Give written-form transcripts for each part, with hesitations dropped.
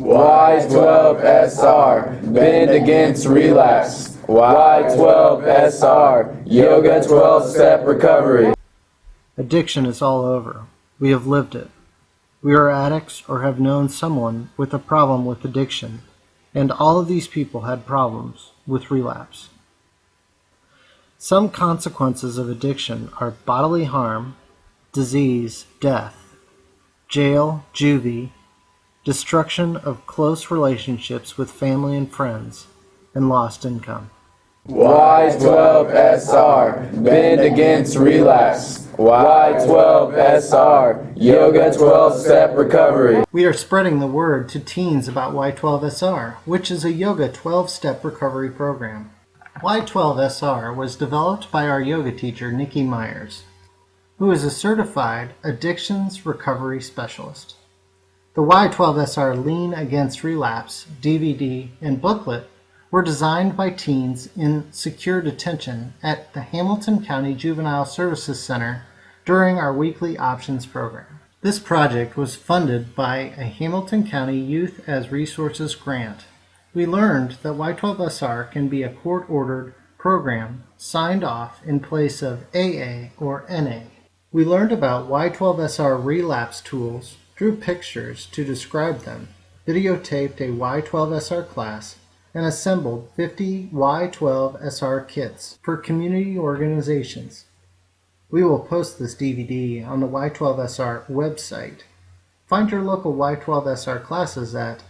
Y12SR, bend against relapse. Y12SR, yoga 12-step recovery. Addiction is all over. We have lived it. We are addicts or have known someone with a problem with addiction, and all of these people had problems with relapse. Some consequences of addiction are bodily harm, disease, death, jail, juvie, destruction of close relationships with family and friends, and lost income. Y12SR, bend against relapse. Y12SR, yoga 12-step recovery. We are spreading the word to teens about Y12SR, which is a yoga 12-step recovery program. Y12SR was developed by our yoga teacher, Nikki, who is a certified addictions recovery specialist. The Y12SR Lean Against Relapse DVD and booklet were designed by teens in secure detention at the Hamilton County Juvenile Services Center during our weekly options program. This project was funded by a Hamilton County Youth as Resources grant. We learned that Y12SR can be a court-ordered program signed off in place of AA or NA. We learned about Y12SR relapse tools, drew pictures to describe them, videotaped a Y12SR class, and assembled 50 Y12SR kits for community organizations. We will post this DVD on the Y12SR website. Find your local Y12SR classes at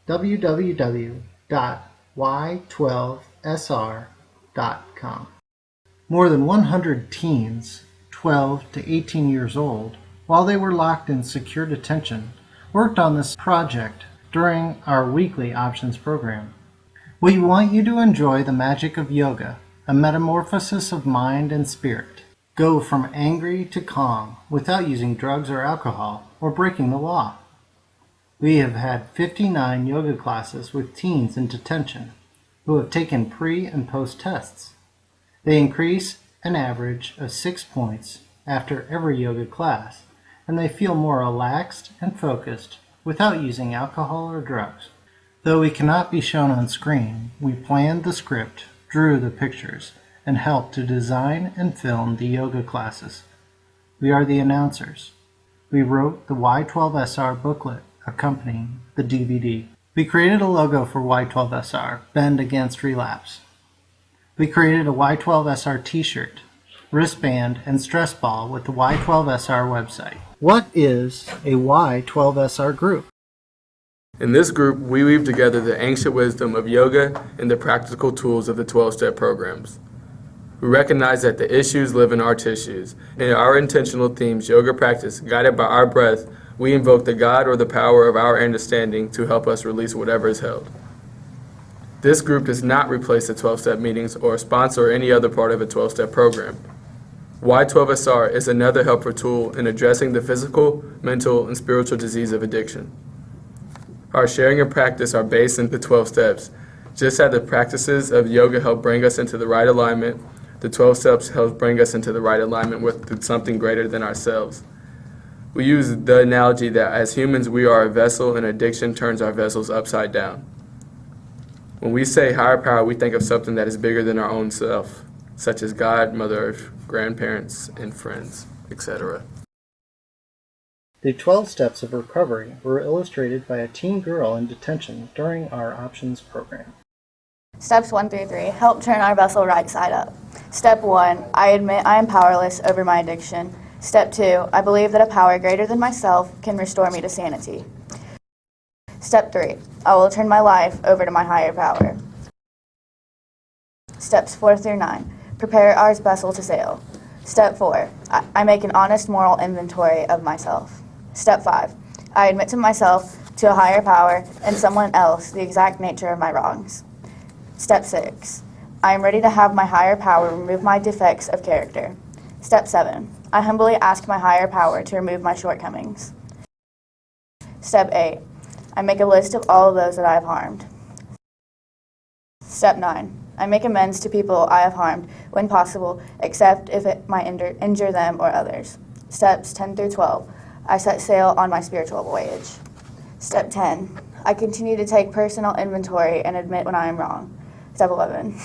www.y12sr.com. More than 100 teens, 12 to 18 years old, while they were locked in secure detention, worked on this project during our weekly options program. We want you to enjoy the magic of yoga, a metamorphosis of mind and spirit. Go from angry to calm without using drugs or alcohol or breaking the law. We have had 59 yoga classes with teens in detention who have taken pre and post tests. They increase an average of 6 points after every yoga class, and they feel more relaxed and focused without using alcohol or drugs. Though we cannot be shown on screen, we planned the script, drew the pictures, and helped to design and film the yoga classes. We are the announcers. We wrote the Y12SR booklet accompanying the DVD. We created a logo for Y12SR, Bend Against Relapse. We created a Y12SR t-shirt, wristband, and stress ball with the Y12SR website. What is a Y12SR group? In this group, we weave together the ancient wisdom of yoga and the practical tools of the 12-step programs. We recognize that the issues live in our tissues. In our intentional themes, yoga practice, guided by our breath, we invoke the God or the power of our understanding to help us release whatever is held. This group does not replace the 12-step meetings or sponsor any other part of a 12-step program. Y12SR is another helpful tool in addressing the physical, mental, and spiritual disease of addiction. Our sharing and practice are based in the 12 steps. Just as the practices of yoga help bring us into the right alignment, the 12 steps help bring us into the right alignment with something greater than ourselves. We use the analogy that as humans we are a vessel and addiction turns our vessels upside down. When we say higher power, we think of something that is bigger than our own self, such as God, Mother Earth, grandparents, and friends, etc. The 12 steps of recovery were illustrated by a teen girl in detention during our options program. Steps 1 through 3 help turn our vessel right side up. Step 1, I admit I am powerless over my addiction. Step 2, I believe that a power greater than myself can restore me to sanity. Step 3, I will turn my life over to my higher power. Steps 4 through 9, prepare our vessel to sail. Step 4, I make an honest moral inventory of myself. Step 5, I admit to myself, to a higher power, and someone else the exact nature of my wrongs. Step 6, I am ready to have my higher power remove my defects of character. Step 7, I humbly ask my higher power to remove my shortcomings. Step 8, I make a list of all of those that I have harmed. Step 9, I make amends to people I have harmed when possible, except if it might injure them or others. Steps 10 through 12, I set sail on my spiritual voyage. Step 10, I continue to take personal inventory and admit when I am wrong. Step 11.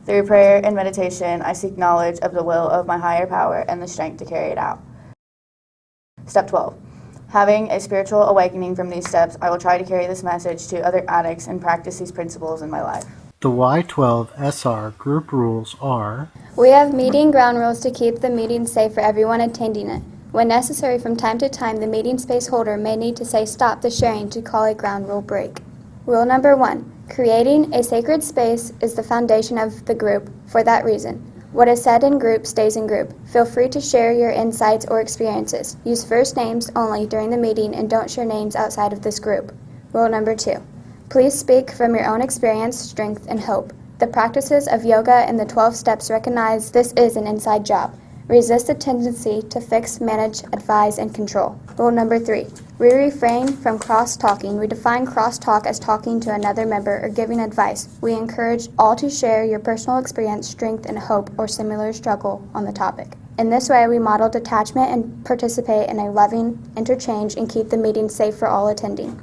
Through prayer and meditation, I seek knowledge of the will of my higher power and the strength to carry it out. Step 12. Having a spiritual awakening from these steps, I will try to carry this message to other addicts and practice these principles in my life. The Y12SR group rules are: we have meeting ground rules to keep the meeting safe for everyone attending it. When necessary, from time to time, the meeting space holder may need to say stop the sharing to call a ground rule break. Rule number 1. Creating a sacred space is the foundation of the group. For that reason, what is said in group stays in group. Feel free to share your insights or experiences. Use first names only during the meeting and don't share names outside of this group. Rule number 2. Please speak from your own experience, strength, and hope. The practices of yoga and the 12 steps recognize this is an inside job. Resist the tendency to fix, manage, advise, and control. Rule number 3. We refrain from cross-talking. We define cross-talk as talking to another member or giving advice. We encourage all to share your personal experience, strength, and hope or similar struggle on the topic. In this way, we model detachment and participate in a loving interchange and keep the meeting safe for all attending.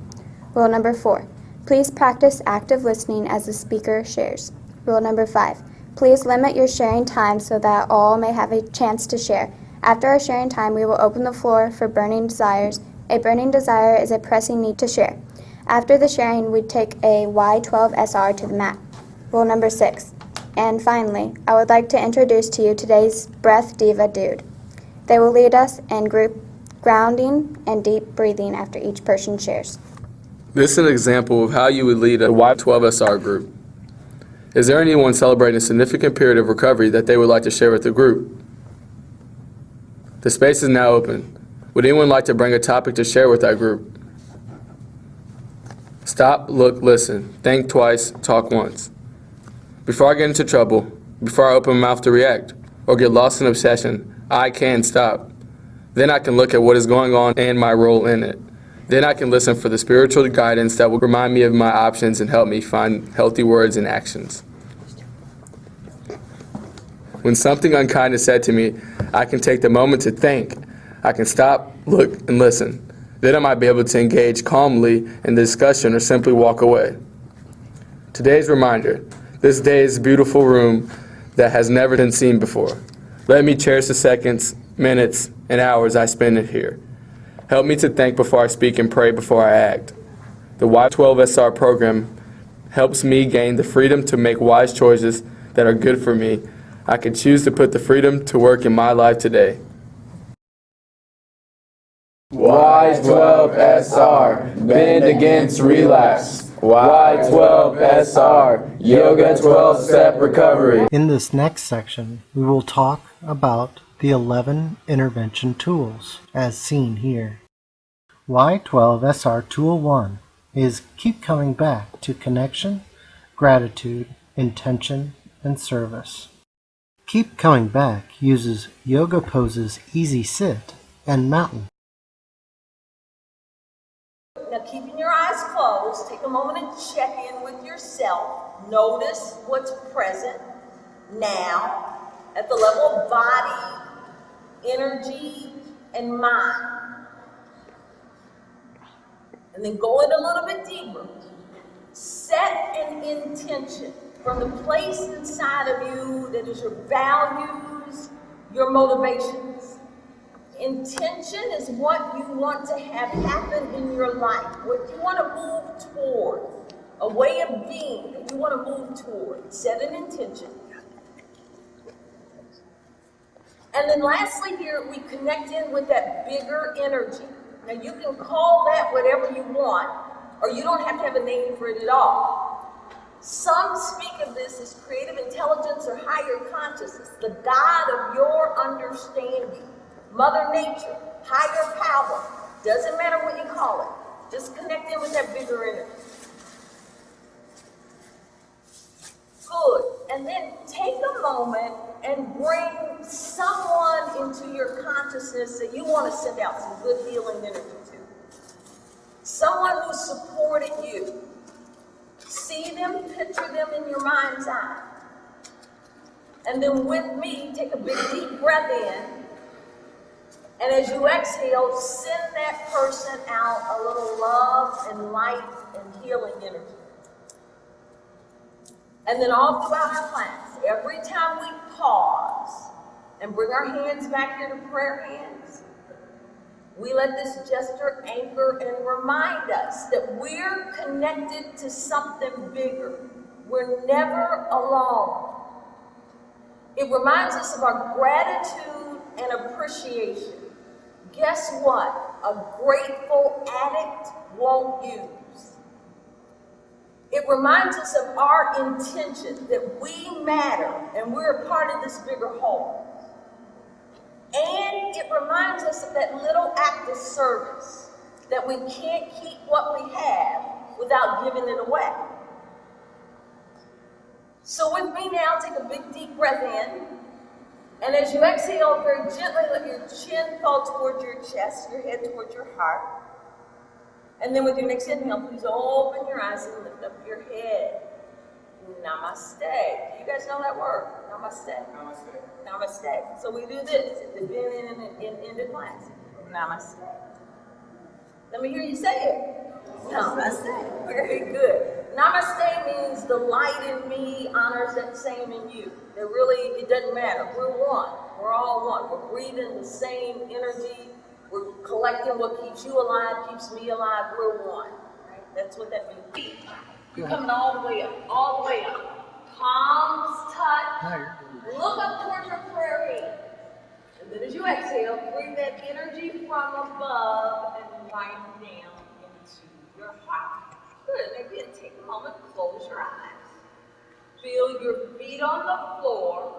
Rule number 4. Please practice active listening as the speaker shares. Rule number 5. Please limit your sharing time so that all may have a chance to share. After our sharing time, we will open the floor for burning desires. A burning desire is a pressing need to share. After the sharing, we take a Y12SR to the mat. Rule number 6. And finally, I would like to introduce to you today's Breath Diva dude. They will lead us in group grounding and deep breathing after each person shares. This is an example of how you would lead a Y12SR group. Is there anyone celebrating a significant period of recovery that they would like to share with the group? The space is now open. Would anyone like to bring a topic to share with that group? Stop, look, listen. Think twice, talk once. Before I get into trouble, before I open my mouth to react, or get lost in obsession, I can stop. Then I can look at what is going on and my role in it. Then I can listen for the spiritual guidance that will remind me of my options and help me find healthy words and actions. When something unkind is said to me, I can take the moment to think. I can stop, look, and listen. Then I might be able to engage calmly in the discussion or simply walk away. Today's reminder, this day's beautiful room that has never been seen before. Let me cherish the seconds, minutes, and hours I spend it here. Help me to think before I speak and pray before I act. The Y12SR program helps me gain the freedom to make wise choices that are good for me. I can choose to put the freedom to work in my life today. Y12SR, bend against relapse. Y12SR, yoga 12-step recovery. In this next section, we will talk about the 11 intervention tools, as seen here. Y12SR Tool 1 is keep coming back to connection, gratitude, intention, and service. Keep coming back uses yoga poses easy sit and mountain. Now, keeping your eyes closed, take a moment and check in with yourself. Notice what's present now at the level of body, energy, and mind. And then go in a little bit deeper. Set an intention from the place inside of you that is your values, your motivations. Intention is what you want to have happen in your life, what you want to move toward, a way of being that you want to move toward. Set an intention. And then lastly here, we connect in with that bigger energy. Now you can call that whatever you want, or you don't have to have a name for it at all. Some speak of this as creative intelligence or higher consciousness, the God of your understanding, Mother Nature, higher power. Doesn't matter what you call it. Just connect in with that bigger energy. Good. And then take a moment and bring someone into your consciousness that you want to send out some good healing energy to. Someone who supported you. See them, picture them in your mind's eye. And then with me, take a big deep breath in. And as you exhale, send that person out a little love and light and healing energy. And then all throughout our class, every time we pause and bring our hands back here to prayer hands, we let this gesture anchor and remind us that we're connected to something bigger. We're never alone. It reminds us of our gratitude and appreciation. Guess what? A grateful addict won't use. It reminds us of our intention that we matter and we're a part of this bigger whole. And it reminds us of that little act of service, that we can't keep what we have without giving it away. So with me now, take a big deep breath in. And as you exhale, very gently let your chin fall towards your chest, your head towards your heart. And then with your next inhale, please open your eyes and lift up your head. Namaste. You guys know that word? Namaste. Namaste. Namaste. So we do this at the beginning and end of class. Namaste. Let me hear you say it. Namaste. Very good. Namaste means the light in me honors that same in you. It doesn't matter. We're one. We're all one. We're breathing the same energy. We're collecting what keeps you alive, keeps me alive. We're one. Right? That's what that means. You're coming all the way up, all the way up. Palms touch. Look up towards your prayer head. And then as you exhale, bring that energy from above and right down into your heart. Good. Maybe take a moment, close your eyes. Feel your feet on the floor.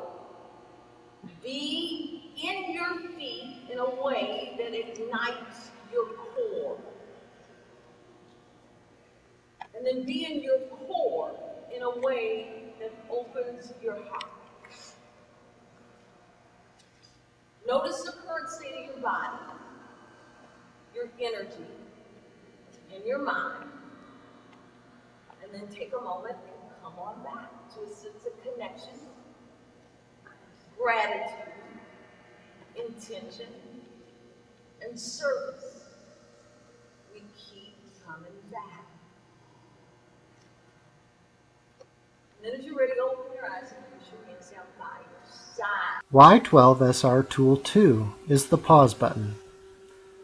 Be in your feet in a way that ignites your core. And then be in your core in a way that opens your heart. Notice the current state of your body, your energy, and your mind. And then take a moment and come on back to a sense of connection, gratitude, intention, and service. We keep coming back. And then as you're ready to open your eyes, and push your hands down by your side. Y12SR Tool 2 is the pause button.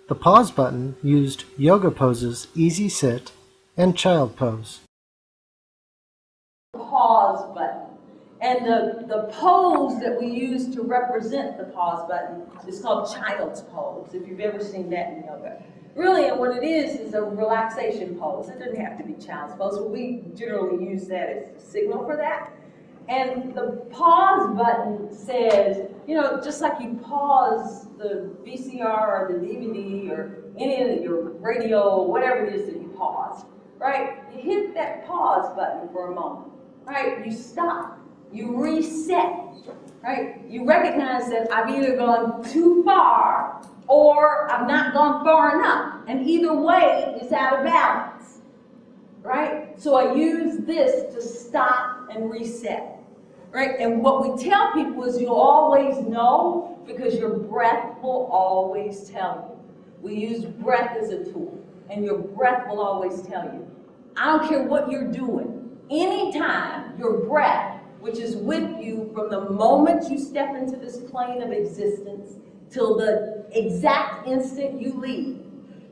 The pause button used yoga poses Easy Sit and Child Pose. Pause button. And the pose that we use to represent the pause button is called child's pose, if you've ever seen that in yoga. Really, and what it is a relaxation pose. It doesn't have to be child's pose, but we generally use that as a signal for that. And the pause button says, just like you pause the VCR or the DVD or any of your radio, whatever it is that you pause, right? You hit that pause button for a moment, right? You stop. You reset, right? You recognize that I've either gone too far or I've not gone far enough. And either way is out of balance, right? So I use this to stop and reset, right? And what we tell people is you'll always know because your breath will always tell you. We use breath as a tool, and your breath will always tell you. I don't care what you're doing. Anytime your breath, which is with you from the moment you step into this plane of existence till the exact instant you leave,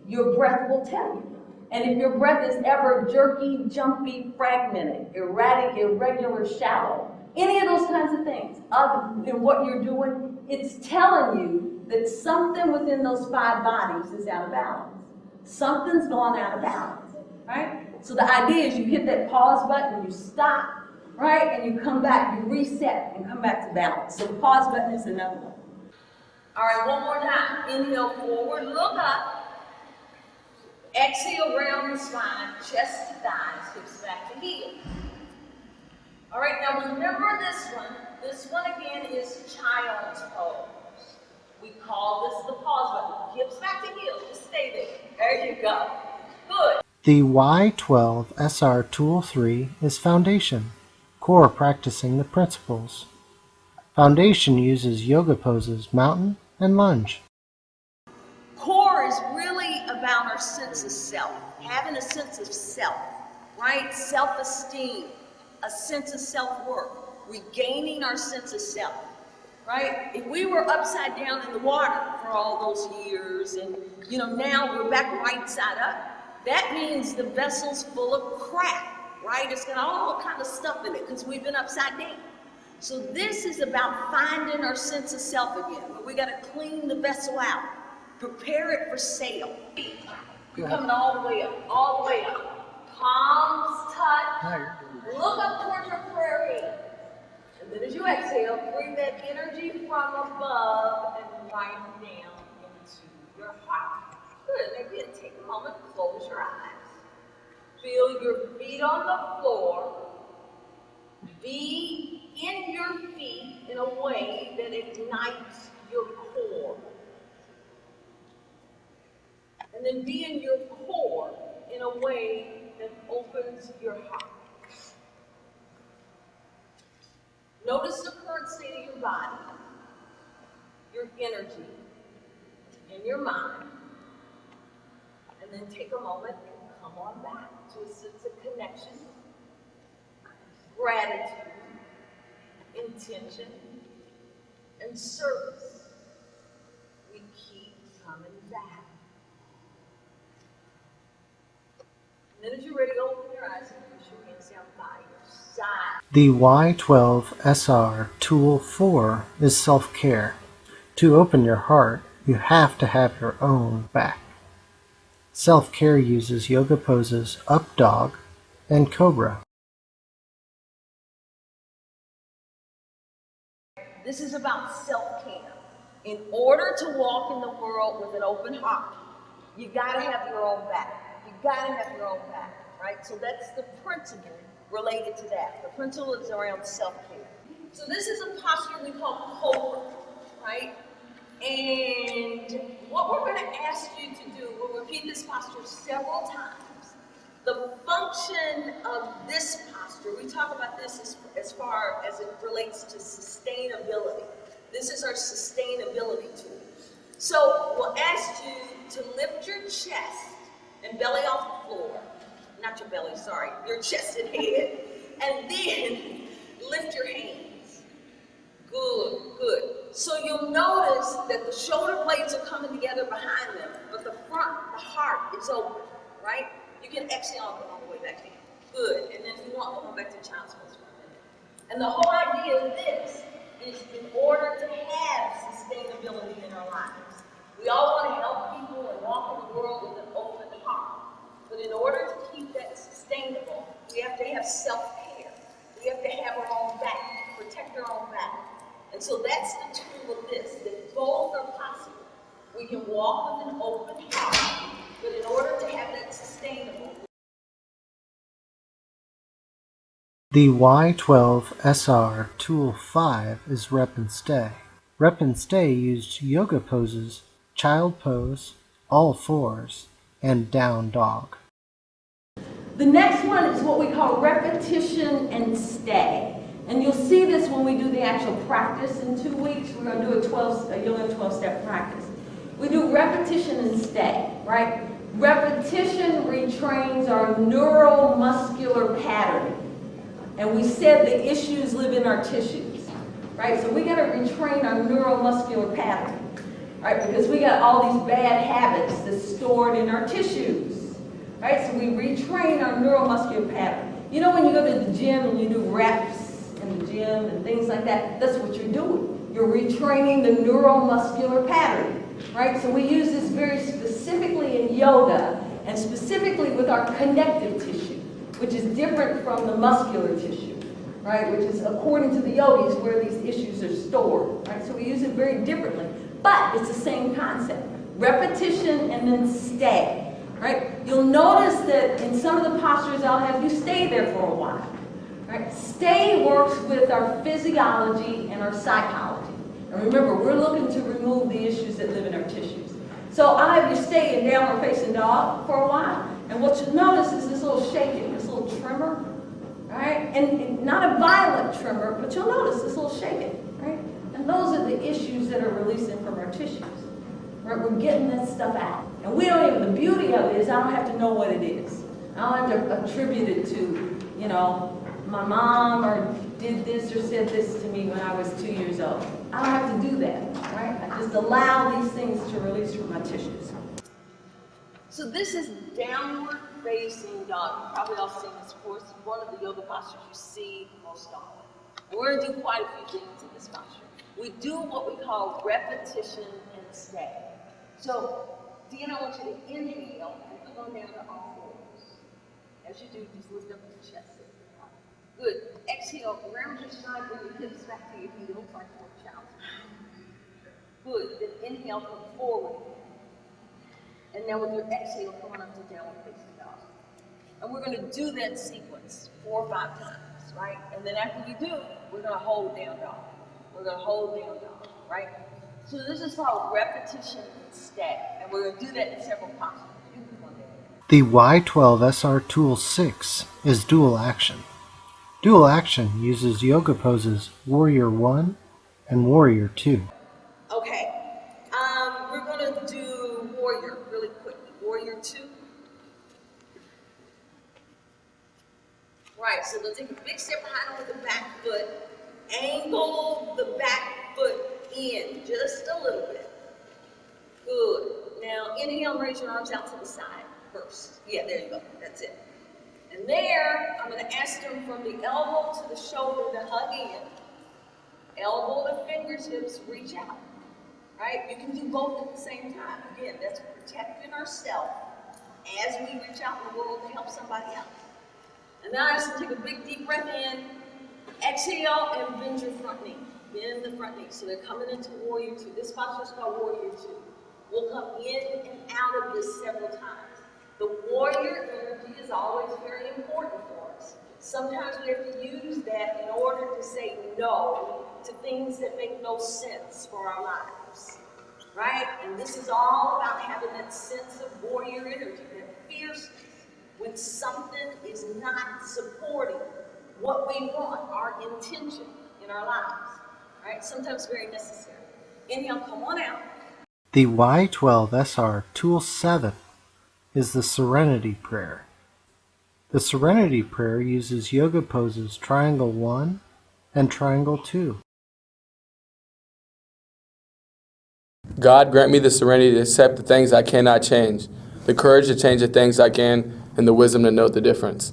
your breath will tell you. And if your breath is ever jerky, jumpy, fragmented, erratic, irregular, shallow, any of those kinds of things, other than what you're doing, it's telling you that something within those 5 bodies is out of balance. Something's gone out of balance, right? So the idea is you hit that pause button, you stop, right? And you come back, you reset, and come back to balance. So the pause button is another one. All right, one more time. Inhale forward, look up. Exhale, round the spine, chest to thighs, hips back to heels. All right, now remember this one. This one again is child's pose. We call this the pause button. Hips back to heels, just stay there. There you go. Good. The Y12SR Tool 3 is Foundation, core practicing the principles. Foundation uses yoga poses Mountain and Lunge. is really about our sense of self, having a sense of self, right? Self-esteem, a sense of self-worth, regaining our sense of self, right? If we were upside down in the water for all those years and, now we're back right side up, that means the vessel's full of crap, right? It's got all kind of stuff in it because we've been upside down. So this is about finding our sense of self again. We got to clean the vessel out, prepare it for sail. You're coming all the way up, all the way up. Palms touch. Look up towards your prayer head. And then as you exhale, bring that energy from above and right down into your heart. Good. Maybe take a moment, close your eyes. Feel your feet on the floor. Be in your feet in a way that ignites your core. And then be in your core in a way that opens your heart. Notice the current state of your body, your energy, and your mind. And then take a moment and come on back to a sense of connection, gratitude, intention, and service. We keep coming back. And then as you're ready, open your eyes and push your hands down by your side. The Y12SR Tool 4 is self-care. To open your heart, you have to have your own back. Self-care uses yoga poses Up Dog and Cobra. This is about self-care. In order to walk in the world with an open heart, you gotta have your own back. You gotta have your own back, right? So that's the principle related to that. The principle is around self-care. So this is a posture we call Cobra, right? And what we're going to ask you to do, we'll repeat this posture several times. The function of this posture, we talk about this as far as it relates to sustainability. This is our sustainability tool. So we'll ask you to lift your chest and belly off the floor. Not your belly, sorry, your chest and head. And then lift your hands. Good, good. So you'll notice that the shoulder blades are coming together behind them, but the front, the heart is open, right? You can exhale and come all the way back in. Good. And then if you want, we'll go back to child's pose for a minute. And the whole idea of this is in order to have sustainability in our lives. We all want to help people and walk in the world with an open heart. But in order to keep that sustainable, we have to have self-care. We have to have our own back, protect our own back. And so that's the tool of this, that both are possible. We can walk with an open heart, but in order to have that sustainable. The Y12SR Tool 5 is Reppin Stay. Reppin Stay used yoga poses, child pose, all fours, and down dog. The next one is what we call repetition and stay. And you'll see this when we do the actual practice in 2 weeks. We're going to do a yoga 12-step practice. We do repetition and stay, right? Repetition retrains our neuromuscular pattern. And we said the issues live in our tissues, right? So we got to retrain our neuromuscular pattern, right? Because we got all these bad habits that's stored in our tissues, right? So we retrain our neuromuscular pattern. You know when you go to the gym and you do reps in the gym and things like that, that's what you're doing. You're retraining the neuromuscular pattern, right? So we use this very specifically in yoga and specifically with our connective tissue, which is different from the muscular tissue, right? Which is, according to the yogis, where these issues are stored, right? So we use it very differently, but it's the same concept. Repetition and then stay, right? You'll notice that in some of the postures I'll have you stay there for a while. Right? Stay works with our physiology and our psychology. And remember, we're looking to remove the issues that live in our tissues. So I'll have you stay in downward facing dog for a while. And what you'll notice is this little shaking, this little tremor. Right? And not a violent tremor, but you'll notice this little shaking. Right? And those are the issues that are releasing from our tissues. Right? We're getting that stuff out. And we don't even, the beauty of it is I don't have to know what it is. I don't have to attribute it to, you know, my mom or did this or said this to me when I was 2 years old. I don't have to do that, right? I just allow these things to release from my tissues. So this is downward facing dog. You've probably all seen this before. It's one of the yoga postures you see most often. And we're going to do quite a few things in this posture. We do what we call repetition and stay. So, Dean, I want you to inhale and come on down to all fours. As you do, just lift up your chest. Good. Exhale, round your spine, bring your hips back to your heels like for a child. Good. Then inhale, come forward. And now with your exhale, come on up to downward facing dog. And we're going to do that sequence 4 or 5 times, right? And then after you do, we're going to hold down dog. We're going to hold down dog, right? So this is called repetition and stay. And we're going to do that in several postures. The Y12SR Tool 6 is dual action. Dual action uses yoga poses Warrior 1 and Warrior 2. Okay, we're going to do Warrior really quickly. Warrior 2. Right, so we'll take a big step behind with the back foot. Angle the back foot in just a little bit. Good. Now inhale and raise your arms out to the side first. Yeah, there you go. That's it. And there, I'm going to ask them from the elbow to the shoulder to hug in. Elbow to fingertips, reach out. Right? You can do both at the same time. Again, that's protecting ourselves as we reach out in the world to help somebody else. And now I ask you to take a big deep breath in. Exhale and bend your front knee. Bend the front knee. So they're coming into Warrior 2. This posture is called Warrior 2. We'll come in and out of this several times. The warrior energy is always very important for us. Sometimes we have to use that in order to say no to things that make no sense for our lives, right? And this is all about having that sense of warrior energy, that fierceness when something is not supporting what we want, our intention in our lives, right? Sometimes very necessary. Inhale, come on out. The Y12SR Tool 7 is the Serenity Prayer. The Serenity Prayer uses yoga poses Triangle 1 and Triangle 2. God grant me the serenity to accept the things I cannot change, the courage to change the things I can, and the wisdom to know the difference.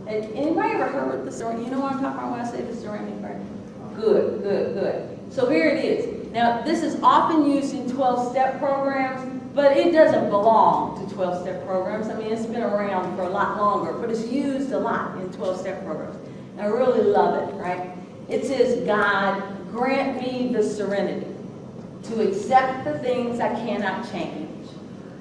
Anybody ever heard the Serenity? You know what I'm talking about when I say the Serenity Prayer? Good, good, good. So here it is. Now, this is often used in 12-step programs, but it doesn't belong to 12-step programs. I mean, it's been around for a lot longer, but it's used a lot in 12-step programs. And I really love it, right? It says, God, grant me the serenity to accept the things I cannot change,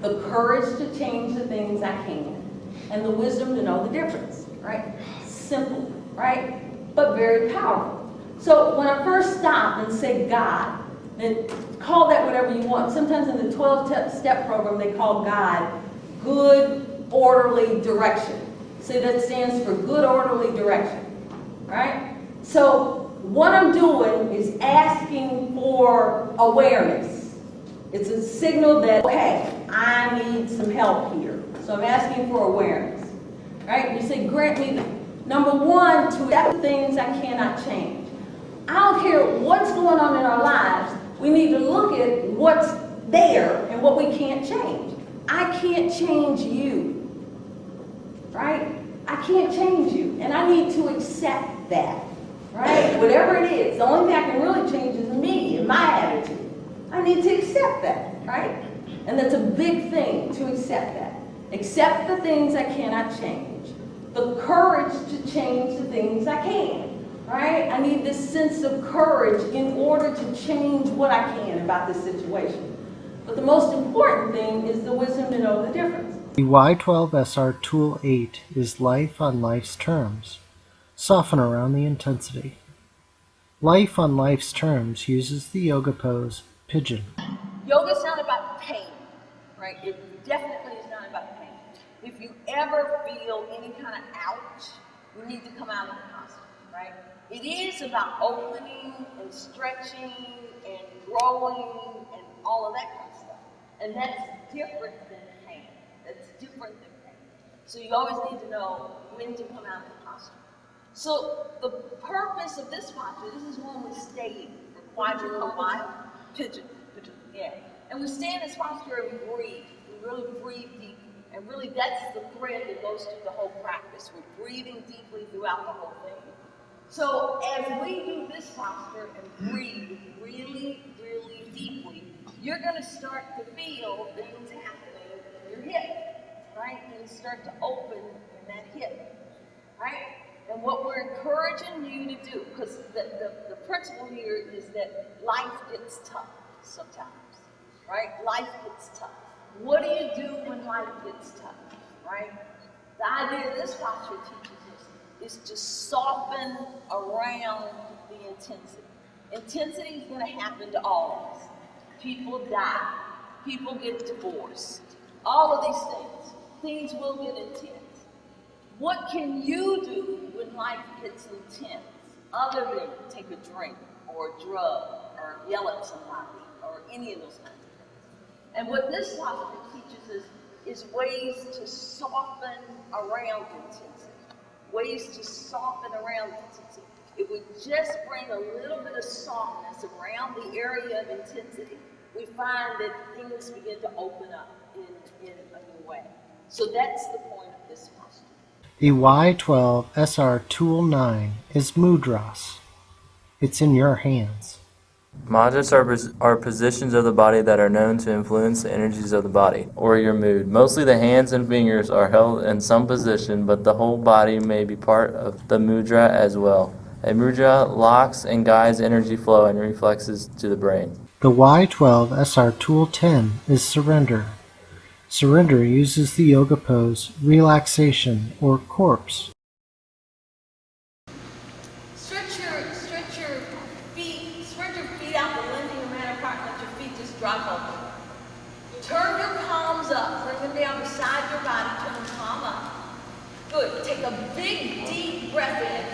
the courage to change the things I can, and the wisdom to know the difference, right? Simple, right? But very powerful. So when I first stop and say God, then call that whatever you want. Sometimes in the 12-step program, they call God good, orderly direction. So that stands for good, orderly direction, right? So what I'm doing is asking for awareness. It's a signal that, okay, I need some help here. So I'm asking for awareness, right? You say, grant me, number one, to accept things I cannot change. I don't care what's going on in our lives. We need to look at what's there and what we can't change. I can't change you, right? I can't change you, and I need to accept that, right? Whatever it is, the only thing I can really change is me and my attitude. I need to accept that, right? And that's a big thing, to accept that. Accept the things I cannot change. The courage to change the things I can. Right? I need this sense of courage in order to change what I can about this situation. But the most important thing is the wisdom to know the difference. The Y12SR Tool 8 is Life on Life's Terms. Soften around the intensity. Life on Life's Terms uses the yoga pose Pigeon. Yoga's not about pain, right? It definitely is not about pain. If you ever feel any kind of ouch, you need to come out of the posture, right? It is about opening and stretching and growing and all of that kind of stuff. And that's different than pain. That's different than pain. So you always need to know when to come out of the posture. So the purpose of this posture, this is one we stayed for quite a little while. Pigeon, yeah. And we stay in this posture and we breathe. We really breathe deeply. And really that's the thread that goes through the whole practice. We're breathing deeply throughout the whole thing. So as we do this posture and breathe really, really deeply, you're going to start to feel things happening in your hip, right? Things start to open in that hip, right? And what we're encouraging you to do, because the principle here is that life gets tough sometimes, right? Life gets tough. What do you do when life gets tough, right? The idea of this posture teaches us is to soften around the intensity. Intensity is going to happen to all of us. People die. People get divorced. All of these things. Things will get intense. What can you do when life gets intense other than take a drink or a drug or yell at somebody or any of those kinds of things? And what this posture teaches us is ways to soften around intensity. Ways to soften around intensity. If we just bring a little bit of softness around the area of intensity, we find that things begin to open up in a new way. So that's the point of this posture. The Y12SR Tool 9 is Mudras. It's in your hands. Mudras are positions of the body that are known to influence the energies of the body, or your mood. Mostly the hands and fingers are held in some position, but the whole body may be part of the mudra as well. A mudra locks and guides energy flow and reflexes to the brain. The Y12SR Tool 10 is Surrender. Surrender uses the yoga pose relaxation or corpse. Stretch your feet, spread your feet out the length of your man apart, let your feet just drop open. Turn your palms up, bring them down beside your body, turn the palm up. Good, take a big deep breath in.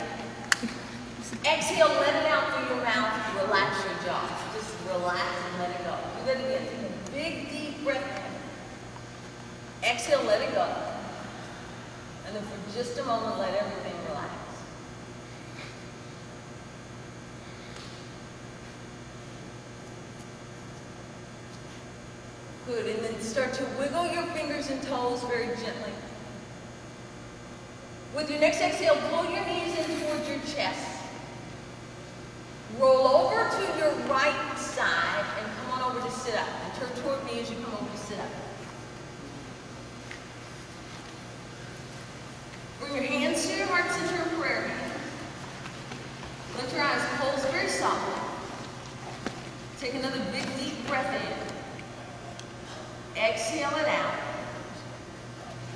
Exhale, let it out through your mouth, relax your jaw. Just relax and let it go. Do that again, take a big deep breath in. Exhale, let it go. And then for just a moment, let everything relax. Good, and then start to wiggle your fingers and toes very gently. With your next exhale, pull your knees in towards your chest. Roll over to your right side and come on over to sit up. And turn toward me as you come over to sit up. Bring your hands to your heart center of prayer hands. Let your eyes close very softly. Take another big deep breath in. Exhale it out.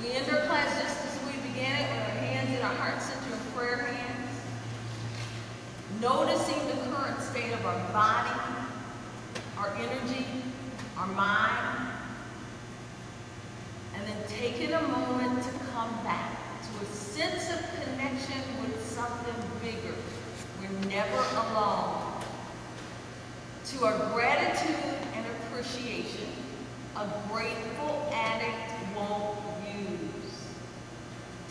We end our class just as we began it with our hands in our heart center of prayer hands. Noticing the current state of our body, our energy, our mind. And then taking a moment to come back to a sense of connection with something bigger. We're never alone. To our gratitude and appreciation, a grateful addict won't use.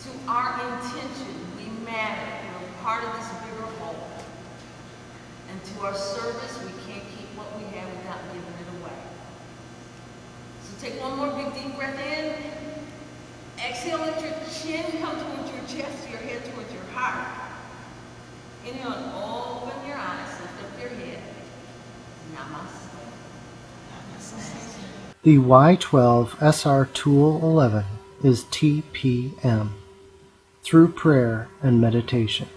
To our intention, we matter. We're part of this bigger whole. And to our service, we can't keep what we have without giving it away. So take one more big deep breath in. Exhale, let your chin come towards your chest, your head towards your heart. Inhale, open your eyes, lift up your head. Namaste. Namaste. The Y12SR Tool 11 is TPM, through prayer and meditation.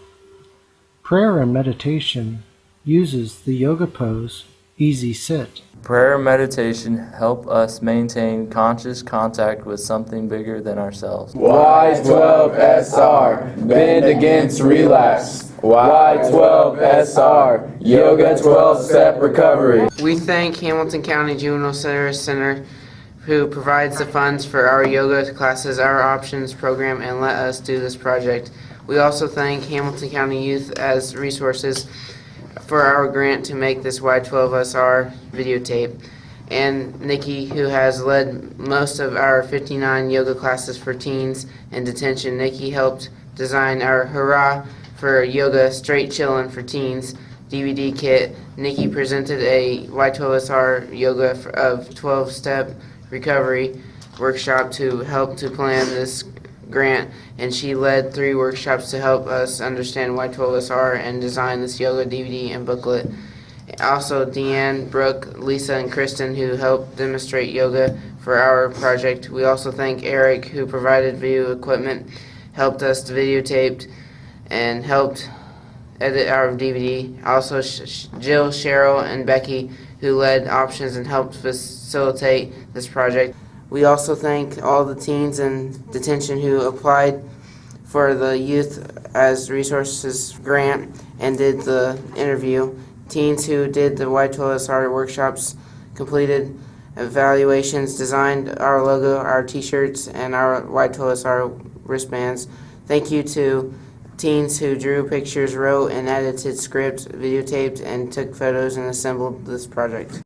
Prayer and meditation uses the yoga pose Easy Sit. Prayer and meditation help us maintain conscious contact with something bigger than ourselves. Y12SR, bend against relapse. Y12SR, Yoga 12-Step Recovery. We thank Hamilton County Juvenile Service Center, who provides the funds for our yoga classes, our options program, and let us do this project. We also thank Hamilton County Youth as resources for our grant to make this Y12SR videotape. and Nikki, who has led most of our 59 yoga classes for teens in detention. Nikki helped design our Hurrah for Yoga Straight Chillin' for Teens DVD kit. Nikki presented a Y12SR yoga of 12-step recovery workshop to help to plan this grant, and she led 3 workshops to help us understand Y12SR and design this yoga DVD and booklet. Also, Deanne, Brooke, Lisa, and Kristen, who helped demonstrate yoga for our project. We also thank Eric, who provided video equipment, helped us to videotape, and helped edit our DVD. Also, Jill, Cheryl, and Becky, who led options and helped facilitate this project. We also thank all the teens in detention who applied for the Youth as Resources grant and did the interview. Teens who did the Y12SR workshops, completed evaluations, designed our logo, our t-shirts, and our Y12SR wristbands. Thank you to teens who drew pictures, wrote and edited scripts, videotaped, and took photos and assembled this project.